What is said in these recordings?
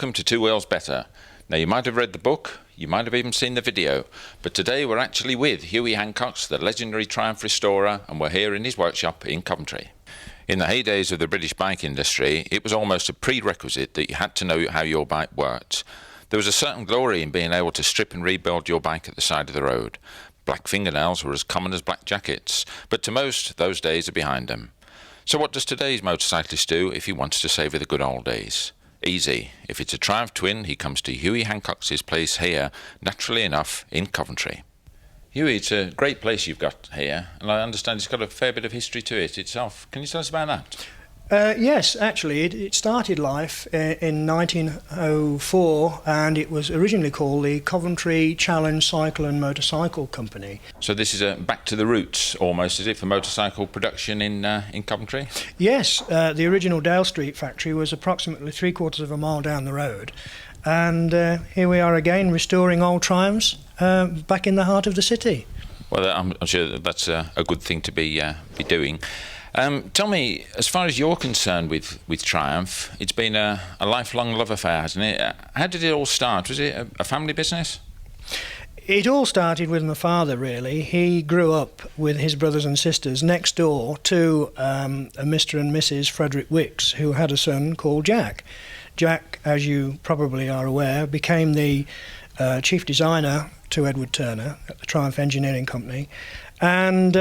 welcome to Two Wheels Better. Now, you might have read the book, you might have even seen the video, but today we're actually with Hughie Hancox, the legendary Triumph restorer, and we're here in his workshop in Coventry. In the heydays of the British bike industry, it was almost a prerequisite that you had to know how your bike worked. There was a certain glory in being able to strip and rebuild your bike at the side of the road. Black fingernails were as common as black jackets, but to most, those days are behind them. So what does today's motorcyclist do if he wants to savour the good old days? Easy. If it's a Triumph Twin, he comes to Hughie Hancox's place here, naturally enough, in Coventry. Hughie, it's a great place you've got here, and I understand it's got a fair bit of history to it itself. Can you tell us about that? Yes, actually, it started life in 1904, and it was originally called the Coventry Challenge Cycle and Motorcycle Company. So this is a back to the roots, almost, is it, for motorcycle production in Coventry? Yes, the original Dale Street factory was approximately 3/4 of a mile down the road, and here we are again, restoring old Triumphs back in the heart of the city. Well, I'm sure that's a good thing to be doing. Tell me, as far as you're concerned with Triumph, it's been a lifelong love affair, hasn't it? How did it all start? Was it a family business? It all started with my father, really. He grew up with his brothers and sisters next door to a Mr. and Mrs. Frederick Wicks, who had a son called Jack. Jack, as you probably are aware, became the chief designer to Edward Turner at the Triumph Engineering Company. And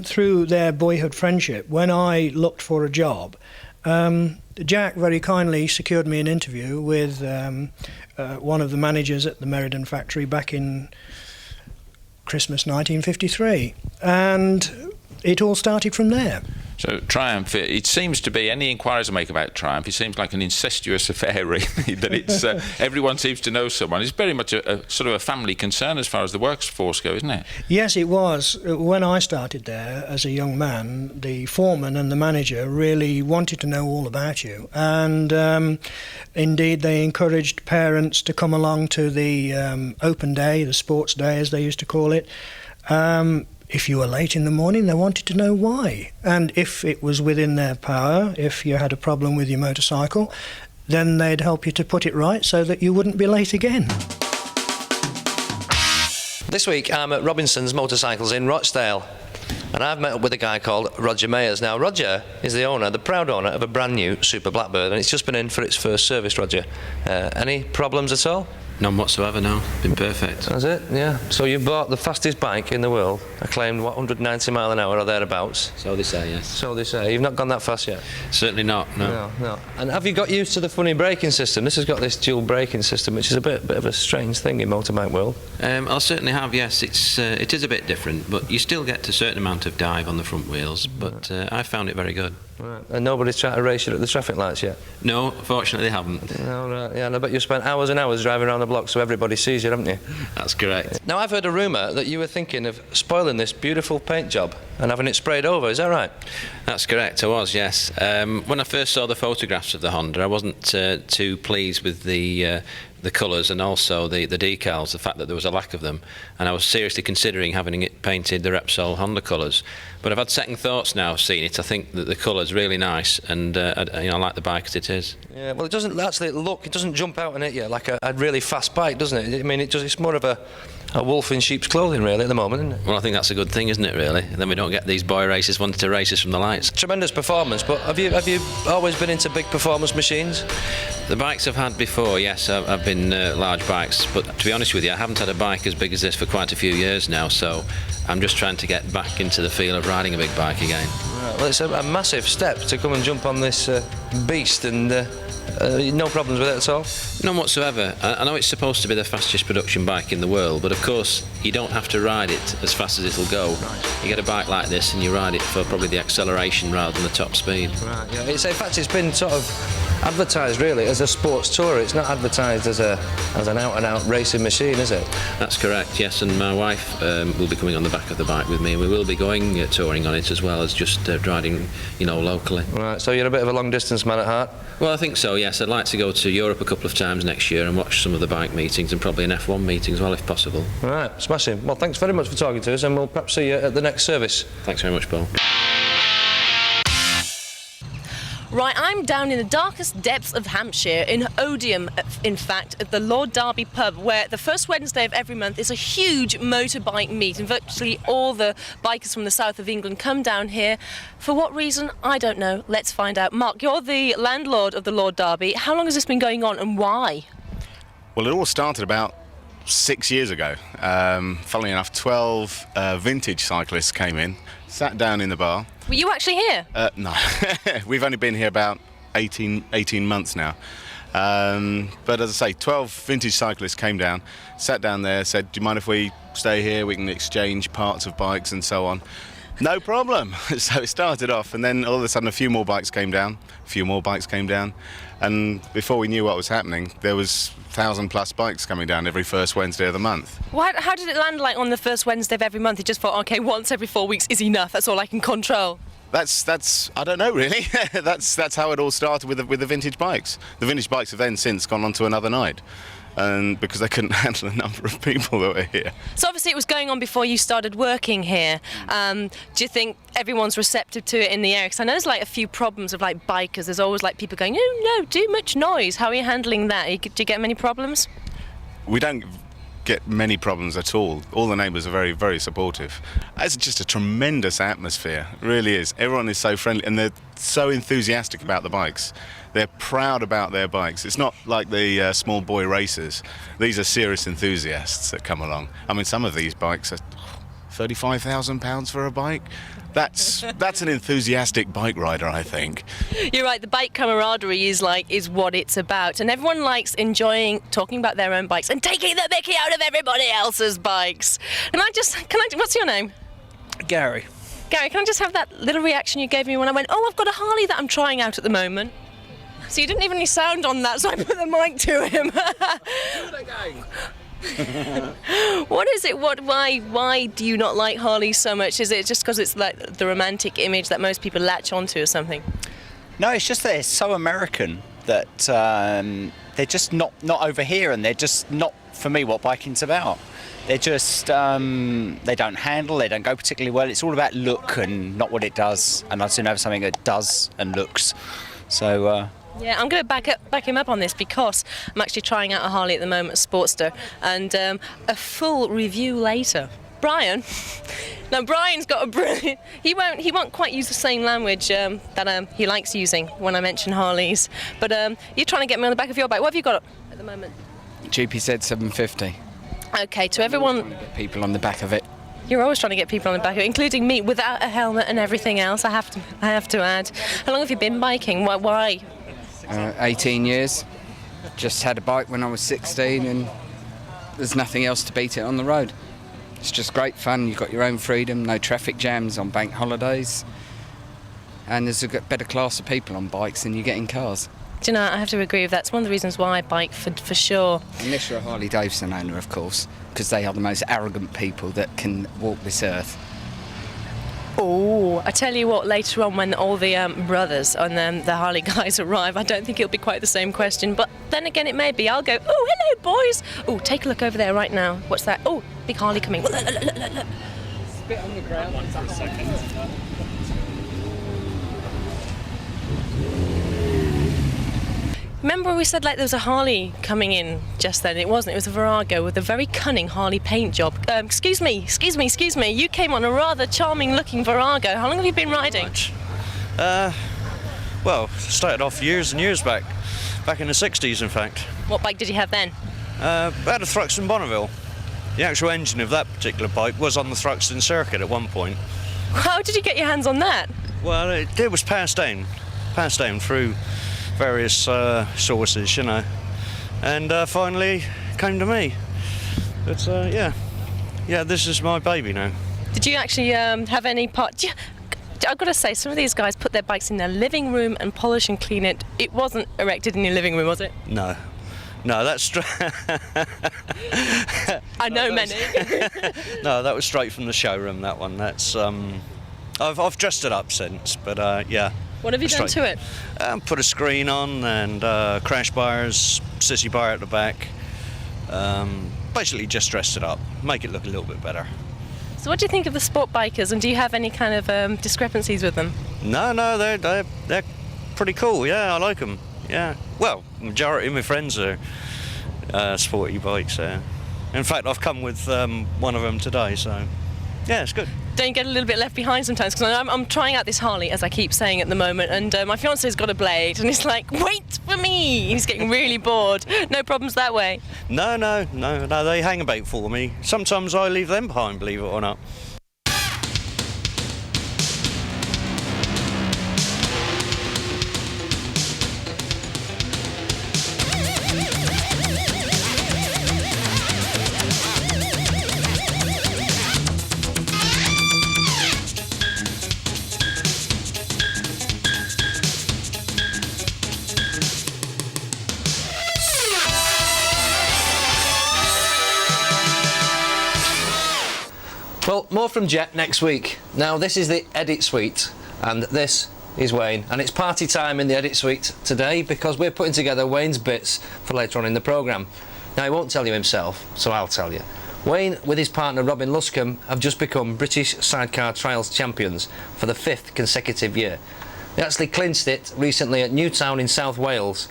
through their boyhood friendship, when I looked for a job, Jack very kindly secured me an interview with one of the managers at the Meriden factory back in Christmas 1953. And it all started from there. So Triumph, it seems to be, any inquiries I make about Triumph, it seems like an incestuous affair, really, that it's everyone seems to know someone. It's very much a sort of a family concern as far as the workforce goes, isn't it? Yes, it was. When I started there as a young man, the foreman and the manager really wanted to know all about you. And indeed, they encouraged parents to come along to the open day, the sports day, as they used to call it. If you were late in the morning, they wanted to know why. And if it was within their power, if you had a problem with your motorcycle, then they'd help you to put it right so that you wouldn't be late again. This week I'm at Robinson's Motorcycles in Rochdale, and I've met up with a guy called Roger Mayers. Now, Roger is the owner, the proud owner of a brand new Super Blackbird, and it's just been in for its first service. Roger, any problems at all? None whatsoever, no. Been perfect. That's it, yeah. So you bought the fastest bike in the world, acclaimed, what, 190 mile an hour or thereabouts? So they say, yes. So they say. You've not gone that fast yet? Certainly not, no. No. And have you got used to the funny braking system? This has got this dual braking system, which is a bit of a strange thing in motorbike world. I certainly have, yes. It is a bit different, but you still get a certain amount of dive on the front wheels, but I found it very good. Right. And nobody's tried to race you at the traffic lights yet? No, fortunately they haven't. No, right. Yeah, and I bet you spent hours and hours driving around the block so everybody sees you, haven't you? That's correct. Now, I've heard a rumour that you were thinking of spoiling this beautiful paint job and having it sprayed over, is that right? That's correct, I was, yes. When I first saw the photographs of the Honda, I wasn't too pleased with the colours and also the decals, the fact that there was a lack of them, and I was seriously considering having it painted the Repsol Honda colours. But I've had second thoughts now seeing it. I think that the colour's really nice, and I like the bike as it is. Yeah, well, it doesn't actually look, it doesn't jump out on it yet like a really fast bike, doesn't it? I mean, it's more of a wolf in sheep's clothing, really, at the moment, isn't it? Well, I think that's a good thing, isn't it, really? Then we don't get these boy racers wanting to race us from the lights. Tremendous performance, but have you always been into big performance machines? The bikes I've had before, yes, I've been large bikes, but to be honest with you, I haven't had a bike as big as this for quite a few years now, so I'm just trying to get back into the feel of riding a big bike again. Right, well, it's a massive step to come and jump on this beast, and no problems with it at all? None whatsoever. I know it's supposed to be the fastest production bike in the world, but of course you don't have to ride it as fast as it'll go. Right. You get a bike like this and you ride it for probably the acceleration rather than the top speed. Right, yeah. In fact, it's been sort of advertised really as a sports tourer. It's not advertised as an out-and-out racing machine, is it? That's correct, yes, and my wife will be coming on the back of the bike with me, and we will be going touring on it as well as just riding, locally. Right, so you're a bit of a long-distance man at heart? Well, I think so, yes. I'd like to go to Europe a couple of times next year and watch some of the bike meetings and probably an F1 meeting as well, if possible. Right, smashing. Well, thanks very much for talking to us, and we'll perhaps see you at the next service. Thanks very much, Paul. Right, I'm down in the darkest depths of Hampshire, in Odium, in fact, at the Lord Darby pub, where the first Wednesday of every month is a huge motorbike meet, and virtually all the bikers from the south of England come down here. For what reason? I don't know. Let's find out. Mark, you're the landlord of the Lord Darby. How long has this been going on, and why? Well, it all started about 6 years ago. Funnily enough, 12 vintage cyclists came in, sat down in the bar. Were you actually here? No, we've only been here about 18 months now. But as I say, 12 vintage cyclists came down, sat down there, said, do you mind if we stay here? We can exchange parts of bikes and so on. No problem. So it started off, and then all of a sudden a few more bikes came down, and before we knew what was happening, there was 1,000+ bikes coming down every first Wednesday of the month. How did it land like on the first Wednesday of every month? You just thought, okay, once every 4 weeks is enough. That's all I can control. That's I don't know really. that's how it all started with the vintage bikes. The vintage bikes have then since gone on to another night, and because they couldn't handle the number of people that were here. So obviously it was going on before you started working here. Do you think everyone's receptive to it in the area? Because I know there's like a few problems of like bikers. There's always like people going, no, too much noise. How are you handling that? Do you get many problems? We don't get many problems at all. All the neighbours are very, very supportive. It's just a tremendous atmosphere, it really is. Everyone is so friendly, and they're so enthusiastic about the bikes. They're proud about their bikes. It's not like the small boy racers. These are serious enthusiasts that come along. I mean, some of these bikes are £35,000 for a bike. That's an enthusiastic bike rider, I think. You're right. The bike camaraderie is what it's about, and everyone likes enjoying talking about their own bikes and taking the mickey out of everybody else's bikes. And what's your name? Gary. Gary, can I just have that little reaction you gave me when I went, oh, I've got a Harley that I'm trying out at the moment? So you didn't even any sound on that, so I put the mic to him. What is it? Why do you not like Harleys so much? Is it just because it's like the romantic image that most people latch onto or something? No, it's just that it's so American that they're just not over here, and they're just not, for me, what biking's about. They're just, they don't handle, they don't go particularly well. It's all about look and not what it does, and I'd soon have something that does and looks. So... Yeah, I'm going to back him up on this because I'm actually trying out a Harley at the moment, a Sportster, and a full review later. Brian, now Brian's got a brilliant. He won't quite use the same language that he likes using when I mention Harleys. But you're trying to get me on the back of your bike. What have you got at the moment? GPZ 750. Okay, to everyone. Trying to get people on the back of it. You're always trying to get people on the back of it, including me, without a helmet and everything else. I have to add. How long have you been biking? Why? 18 years. Just had a bike when I was 16, and there's nothing else to beat it on the road. It's just great fun. You've got your own freedom, no traffic jams on bank holidays, and there's a better class of people on bikes than you get in cars. Do you know, I have to agree with that. It's one of the reasons why I bike, for sure. Unless you're a Harley Davidson owner, of course, because they are the most arrogant people that can walk this earth. Oh, I tell you what, later on when all the brothers and the Harley guys arrive, I don't think it'll be quite the same question, but then again it may be. I'll go, oh, hello boys. Oh, take a look over there right now. What's that? Oh, big Harley coming. Look. Spit on the ground for a second. Remember we said like there was a Harley coming in just then? It wasn't. It was a Virago with a very cunning Harley paint job. Excuse me. You came on a rather charming-looking Virago. How long have you been riding? Well, started off years and years back in the 60s, in fact. What bike did you have then? I had a Thruxton Bonneville. The actual engine of that particular bike was on the Thruxton circuit at one point. How did you get your hands on that? Well, it was passed down through various sources, you know, and finally came to me. But yeah, this is my baby now. Did you actually have any part? I've got to say, some of these guys put their bikes in their living room and polish and clean it. It wasn't erected in your living room, was it? No, that's I know many. No, that was straight from the showroom. That one. That's I've dressed it up since, but yeah. What have you done to it? Put a screen on and crash bars, sissy bar at the back. Basically just dressed it up, make it look a little bit better. So what do you think of the sport bikers, and do you have any kind of discrepancies with them? No, they're pretty cool. Yeah, I like them. Yeah. Well, majority of my friends are sporty bikes. In fact, I've come with one of them today, so yeah, it's good. Don't you get a little bit left behind sometimes? Because I'm trying out this Harley, as I keep saying at the moment, and my fiance's got a blade, and it's like, wait for me! He's getting really bored. No problems that way? No, they hang about for me. Sometimes I leave them behind, believe it or not. Well, more from Jet next week. Now, this is the Edit Suite, and this is Wayne. And it's party time in the Edit Suite today because we're putting together Wayne's bits for later on in the programme. Now, he won't tell you himself, so I'll tell you. Wayne, with his partner Robin Luscombe, have just become British Sidecar Trials champions for the 5th consecutive year. They actually clinched it recently at Newtown in South Wales.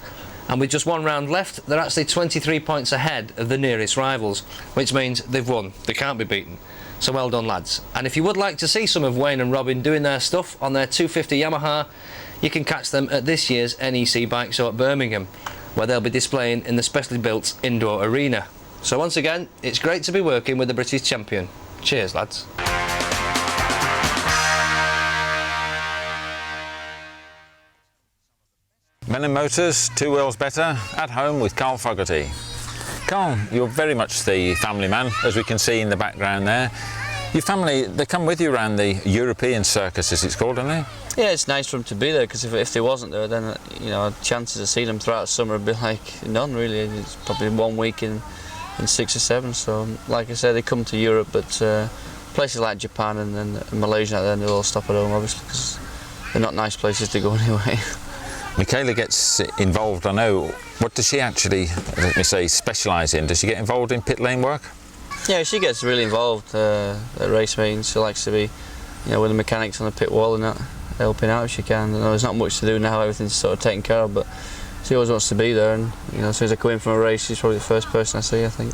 And with just one round left, they're actually 23 points ahead of the nearest rivals, which means they've won. They can't be beaten. So well done, lads. And if you would like to see some of Wayne and Robin doing their stuff on their 250 Yamaha, you can catch them at this year's NEC Bike Show at Birmingham, where they'll be displaying in the specially built indoor arena. So once again, it's great to be working with the British champion. Cheers, lads. Men and Motors, 2 wheels better, at home with Carl Fogarty. Carl, you're very much the family man, as we can see in the background there. Your family, they come with you around the European circus, as it's called, don't they? Yeah, it's nice for them to be there, because if they wasn't there, then chances of seeing them throughout the summer would be like none, really. It's probably 1 week in 6 or 7. So, like I said, they come to Europe, but places like Japan and then Malaysia, then they'll all stop at home, obviously, because they're not nice places to go anyway. Michaela gets involved, I know. What does she actually, let me say, specialise in? Does she get involved in pit lane work? Yeah, she gets really involved at race meetings. She likes to be, with the mechanics on the pit wall and that, helping out if she can. There's not much to do now, everything's sort of taken care of, but she always wants to be there, and as soon as I come in from a race, she's probably the first person I see, I think.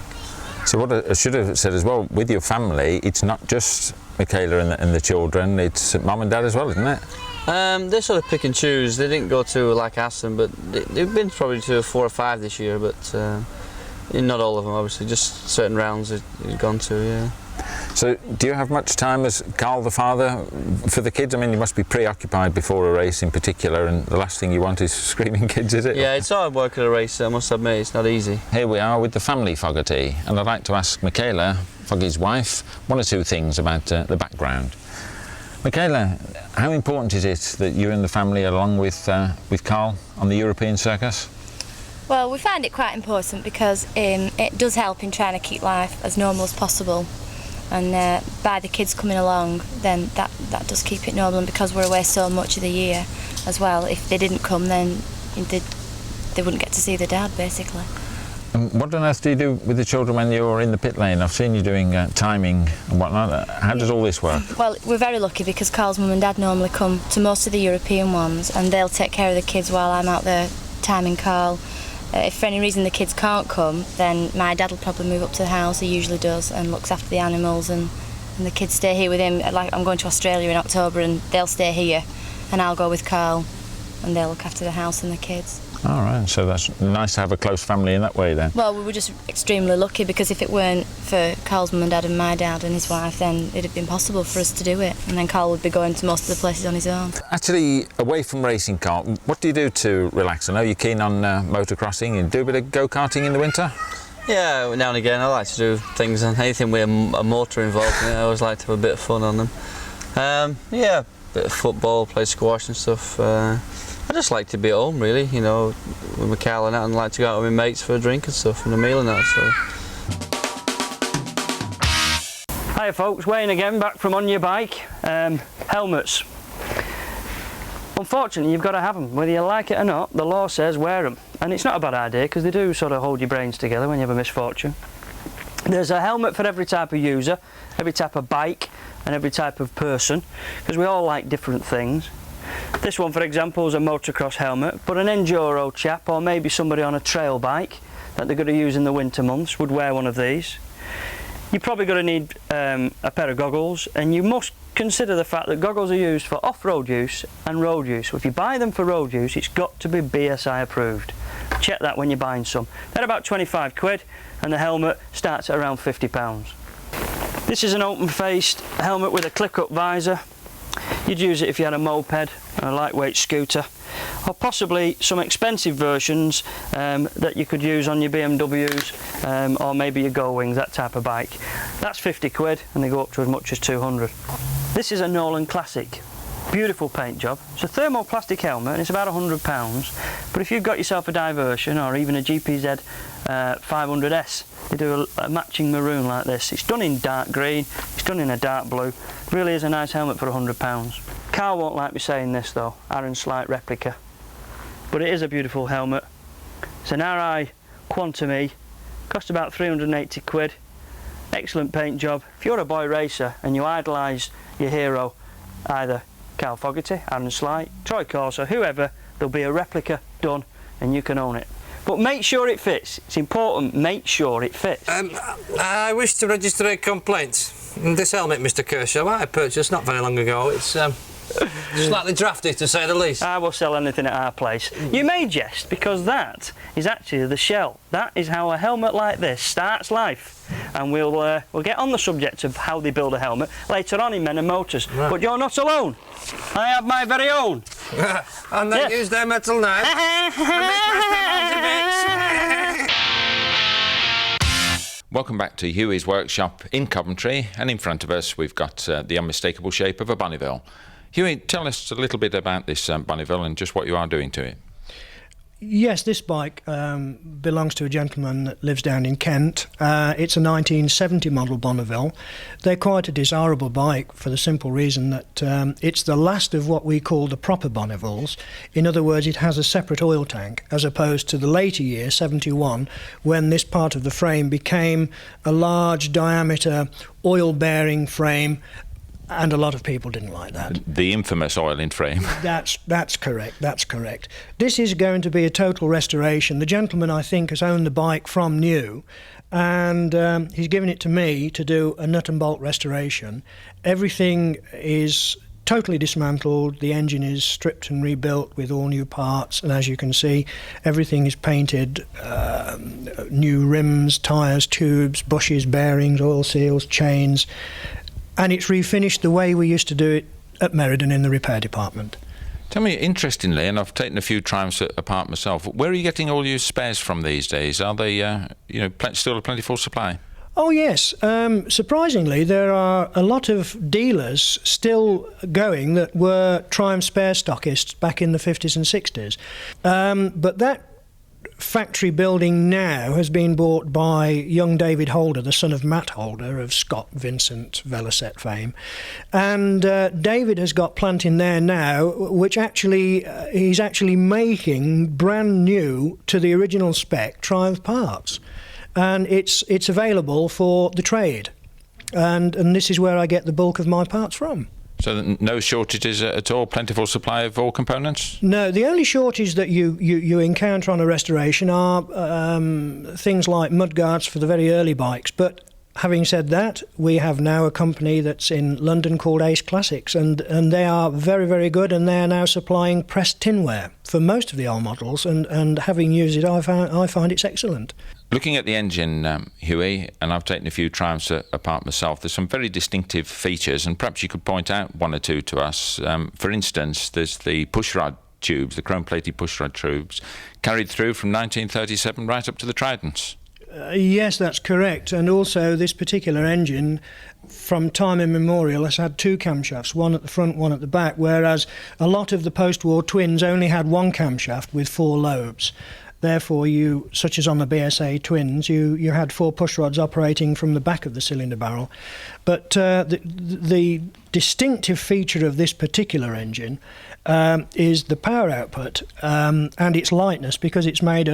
So what I should have said as well, with your family, it's not just Michaela and the children, it's mum and dad as well, isn't it? They sort of pick and choose. They didn't go to like Aston, but they've been probably to 4 or 5 this year, but not all of them, obviously, just certain rounds they've gone to, yeah. So do you have much time as Carl the father for the kids? I mean, you must be preoccupied before a race in particular, and the last thing you want is screaming kids, is it? Yeah, it's hard work at a race, I must admit, it's not easy. Here we are with the family Fogarty, and I'd like to ask Michaela, Foggy's wife, 1 or 2 things about the background. Michaela, how important is it that you and the family are along with Carl on the European circus? Well, we find it quite important because it does help in trying to keep life as normal as possible, and by the kids coming along, then that does keep it normal, and because we're away so much of the year as well, if they didn't come, then they wouldn't get to see their dad, basically. And what on earth do you do with the children when you're in the pit lane? I've seen you doing timing and whatnot. How does all this work? Well, we're very lucky because Carl's mum and dad normally come to most of the European ones, and they'll take care of the kids while I'm out there timing Carl. If for any reason the kids can't come, then my dad will probably move up to the house, he usually does, and looks after the animals, and the kids stay here with him. Like, I'm going to Australia in October, and they'll stay here, and I'll go with Carl, and they'll look after the house and the kids. All right, so that's nice to have a close family in that way then. Well, we were just extremely lucky, because if it weren't for Carl's mum and dad and my dad and his wife, then it'd have been impossible for us to do it, and then Carl would be going to most of the places on his own. Actually, away from racing, Carl, what do you do to relax? I know you're keen on motocrossing. You do a bit of go-karting in the winter? Yeah, now and again I like to do things, and anything with a motor involved in it, I always like to have a bit of fun on them. Yeah, a bit of football, play squash and stuff. I just like to be at home, really, with my Carl and that, and like to go out with my mates for a drink and stuff, and a meal and that, so. Hi folks, Wayne again, back from On Your Bike. Helmets. Unfortunately, you've got to have them, whether you like it or not. The law says wear them, and it's not a bad idea, because they do sort of hold your brains together when you have a misfortune. There's a helmet for every type of user, every type of bike, and every type of person, because we all like different things. This one, for example, is a motocross helmet, but an enduro chap or maybe somebody on a trail bike that they're going to use in the winter months would wear one of these. You're probably going to need a pair of goggles, and you must consider the fact that goggles are used for off-road use and road use. So if you buy them for road use, it's got to be BSI approved. Check that when you're buying some. They're about 25 quid, and the helmet starts at around £50. This is an open-faced helmet with a click-up visor. You'd use it if you had a moped, a lightweight scooter, or possibly some expensive versions that you could use on your BMWs or maybe your Go Wings, that type of bike. That's 50 quid, and they go up to as much as 200. This is a Nolan Classic. Beautiful paint job. It's a thermoplastic helmet and it's about £100, but if you've got yourself a Diversion or even a GPZ 500S, they do a matching maroon like this. It's done in dark green, it's done in a dark blue. Really is a nice helmet for £100. Carl won't like me saying this though, Aaron Slight replica, but it is a beautiful helmet. It's an RI Quantum E, cost about 380 quid. Excellent paint job. If you're a boy racer and you idolise your hero, either Carl Fogarty, Aaron Slight, Troy Corso, whoever, there'll be a replica done and you can own it. But make sure it fits. It's important, make sure it fits. I wish to register a complaint. This helmet, Mr. Kershaw, I purchased not very long ago. It's slightly drafty, to say the least. I will sell anything at our place. You may jest, because that is actually the shell. That is how a helmet like this starts life. And we'll get on the subject of how they build a helmet later on in Men and Motors. Right. But you're not alone. I have my very own. And they use their metal knife. Welcome back to Hughie's workshop in Coventry, and in front of us we've got the unmistakable shape of a Bonneville. Hughie, tell us a little bit about this Bonneville and just what you are doing to it. Yes, this bike belongs to a gentleman that lives down in Kent. It's a 1970 model Bonneville. They're quite a desirable bike for the simple reason that it's the last of what we call the proper Bonnevilles. In other words, it has a separate oil tank, as opposed to the later year, 71, when this part of the frame became a large diameter oil-bearing frame. And a lot of people didn't like that. The infamous oil in frame. That's correct, that's correct. This is going to be a total restoration. The gentleman, I think, has owned the bike from new, and he's given it to me to do a nut and bolt restoration. Everything is totally dismantled, the engine is stripped and rebuilt with all new parts, and as you can see, everything is painted, new rims, tyres, tubes, bushes, bearings, oil seals, chains. And it's refinished the way we used to do it at Meriden in the repair department. Tell me, interestingly, and I've taken a few Triumphs apart myself, where are you getting all your spares from these days? Are they, still a plentiful supply? Oh yes, surprisingly there are a lot of dealers still going that were Triumph spare stockists back in the 50s and 60s. But that factory building now has been bought by young David Holder, the son of Matt Holder of Scott Vincent Velocet fame, and David has got plant in there now which actually he's actually making brand new to the original spec Triumph parts, and it's available for the trade, and this is where I get the bulk of my parts from. So no shortages at all, plentiful supply of all components? No, the only shortage that you encounter on a restoration are things like mudguards for the very early bikes. But having said that, we have now a company that's in London called Ace Classics, and they are very, very good, and they are now supplying pressed tinware for most of the old models, and having used it, I find it's excellent. Looking at the engine, Hughie, and I've taken a few Triumphs apart myself, there's some very distinctive features, and perhaps you could point out one or two to us. For instance, there's the pushrod tubes, the chrome-plated pushrod tubes, carried through from 1937 right up to the Tridents. Yes, that's correct. And also this particular engine, from time immemorial, has had two camshafts, one at the front, one at the back, whereas a lot of the post-war twins only had one camshaft with four lobes. Therefore, such as on the BSA twins, you had four pushrods operating from the back of the cylinder barrel. But the distinctive feature of this particular engine is the power output and its lightness, because it's made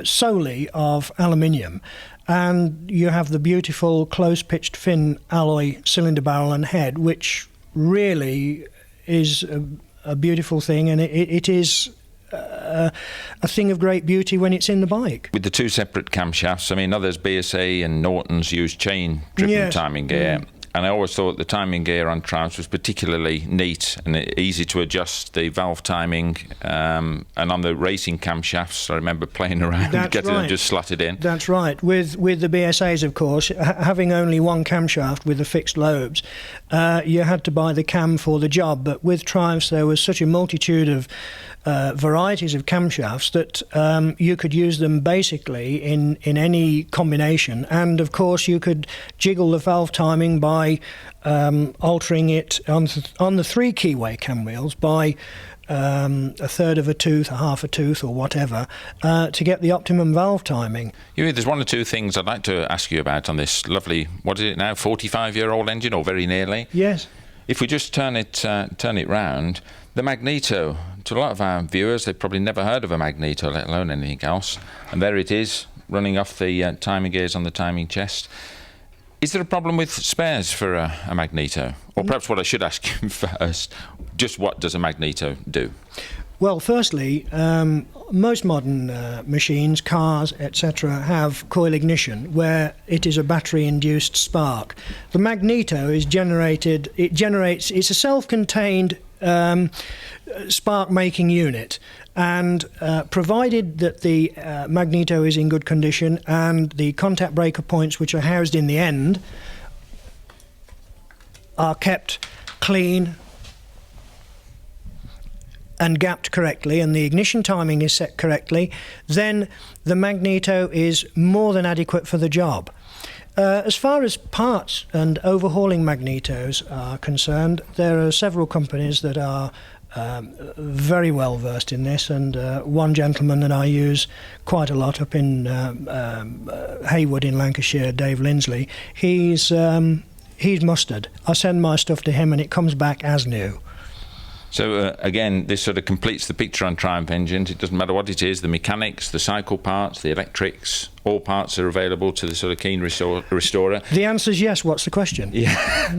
solely of aluminium. And you have the beautiful close-pitched fin alloy cylinder barrel and head, which really is a beautiful thing, and it is a thing of great beauty when it's in the bike. With the two separate camshafts, I mean, others, BSA and Norton's, use chain-driven timing gear. And I always thought the timing gear on Triumphs was particularly neat and easy to adjust the valve timing. And on the racing camshafts, I remember playing around, getting them just slotted in. That's right. With the BSAs, of course, having only one camshaft with the fixed lobes, you had to buy the cam for the job. But with Triumphs, there was such a multitude of varieties of camshafts that you could use them basically in any combination, and of course you could jiggle the valve timing by altering it on the 3 keyway cam wheels by a third of a tooth, a half a tooth, or whatever, to get the optimum valve timing. Hughie, there's one or two things I'd like to ask you about on this lovely, what is it now, 45-year-old engine, or very nearly? Yes. If we just turn it round, the magneto. To a lot of our viewers, they've probably never heard of a magneto, let alone anything else. And there it is, running off the timing gears on the timing chest. Is there a problem with spares for a magneto? Or perhaps what I should ask you first, just what does a magneto do? Well, firstly, most modern machines, cars, etc., have coil ignition, where it is a battery-induced spark. The magneto is it's a self-contained spark-making unit, and provided that the magneto is in good condition and the contact breaker points, which are housed in the end, are kept clean and gapped correctly, and the ignition timing is set correctly, then the magneto is more than adequate for the job. As far as parts and overhauling magnetos are concerned, there are several companies that are very well versed in this, and one gentleman that I use quite a lot up in Haywood in Lancashire, Dave Lindsley, he's mustard. I send my stuff to him and it comes back as new. So again, this sort of completes the picture on Triumph engines. It doesn't matter what it is, the mechanics, the cycle parts, the electrics, all parts are available to the sort of keen restorer. The answer's yes. What's the question? Yeah.